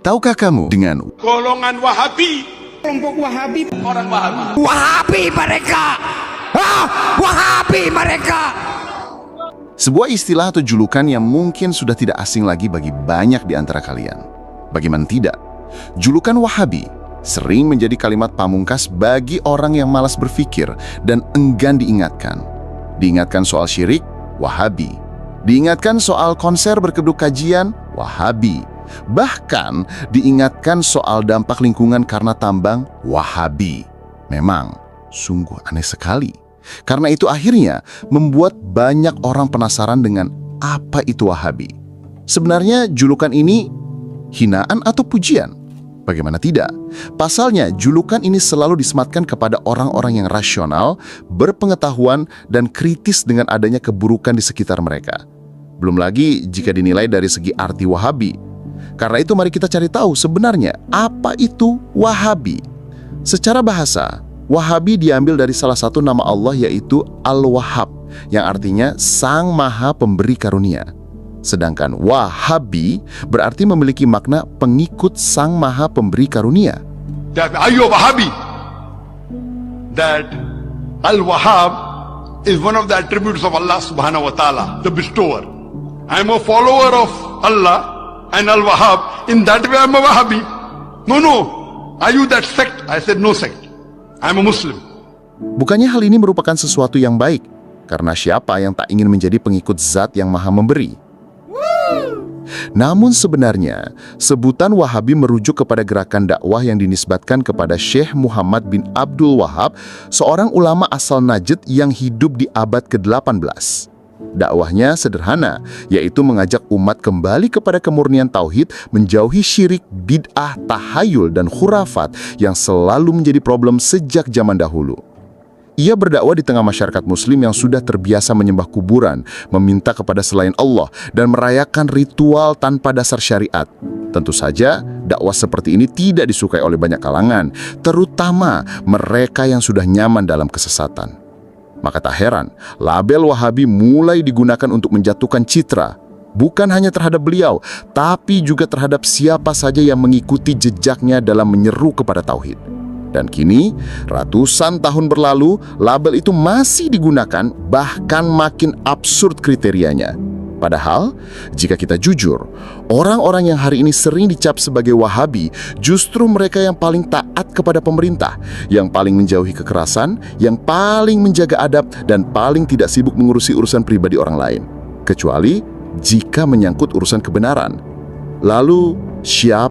Tahukah kamu dengan golongan Wahabi, kelompok Wahabi, orang Wahabi. Wahabi mereka. Wahabi mereka. sebuah istilah atau julukan yang mungkin sudah tidak asing lagi bagi banyak di antara kalian? Bagaimana tidak? Julukan Wahabi sering menjadi kalimat pamungkas bagi orang yang malas berpikir dan enggan diingatkan. Diingatkan soal syirik, Wahabi. Diingatkan soal konser berkedok kajian, Wahabi. Bahkan diingatkan soal dampak lingkungan karena tambang, Wahabi. Memang sungguh aneh sekali. Karena itu akhirnya membuat banyak orang penasaran dengan apa itu Wahabi. Sebenarnya julukan ini hinaan atau pujian? Bagaimana tidak? Pasalnya, julukan ini selalu disematkan kepada orang-orang yang rasional, berpengetahuan, dan kritis dengan adanya keburukan di sekitar mereka. Belum lagi jika dinilai dari segi arti Wahabi. Karena itu mari kita cari tahu sebenarnya apa itu Wahabi. Secara bahasa, Wahabi diambil dari salah satu nama Allah yaitu Al-Wahhab, yang artinya Sang Maha Pemberi Karunia. Sedangkan Wahabi berarti memiliki makna pengikut Sang Maha Pemberi Karunia. That are you a Wahabi? That Al-Wahhab is one of the attributes of Allah subhanahu wa ta'ala, the bestower. I am a follower of Allah and Al-Wahhab. In that way I am a Wahabi. No. Are you that sect? I said no sect. I am a Muslim. Bukannya hal ini merupakan sesuatu yang baik, karena siapa yang tak ingin menjadi pengikut Zat yang Maha Memberi? Namun sebenarnya, sebutan Wahabi merujuk kepada gerakan dakwah yang dinisbatkan kepada Syekh Muhammad bin Abdul Wahab, seorang ulama asal Najd yang hidup di abad ke-18. Dakwahnya sederhana, yaitu mengajak umat kembali kepada kemurnian tauhid, menjauhi syirik, bid'ah, tahayul, dan khurafat yang selalu menjadi problem sejak zaman dahulu. Ia berdakwah di tengah masyarakat muslim yang sudah terbiasa menyembah kuburan, meminta kepada selain Allah, dan merayakan ritual tanpa dasar syariat. Tentu saja, dakwah seperti ini tidak disukai oleh banyak kalangan, terutama mereka yang sudah nyaman dalam kesesatan. Maka tak heran, label Wahabi mulai digunakan untuk menjatuhkan citra, bukan hanya terhadap beliau, tapi juga terhadap siapa saja yang mengikuti jejaknya dalam menyeru kepada tauhid. Dan kini, ratusan tahun berlalu, label itu masih digunakan, bahkan makin absurd kriterianya. Padahal, jika kita jujur, orang-orang yang hari ini sering dicap sebagai Wahabi justru mereka yang paling taat kepada pemerintah, yang paling menjauhi kekerasan, yang paling menjaga adab, dan paling tidak sibuk mengurusi urusan pribadi orang lain. Kecuali jika menyangkut urusan kebenaran. Lalu, siapa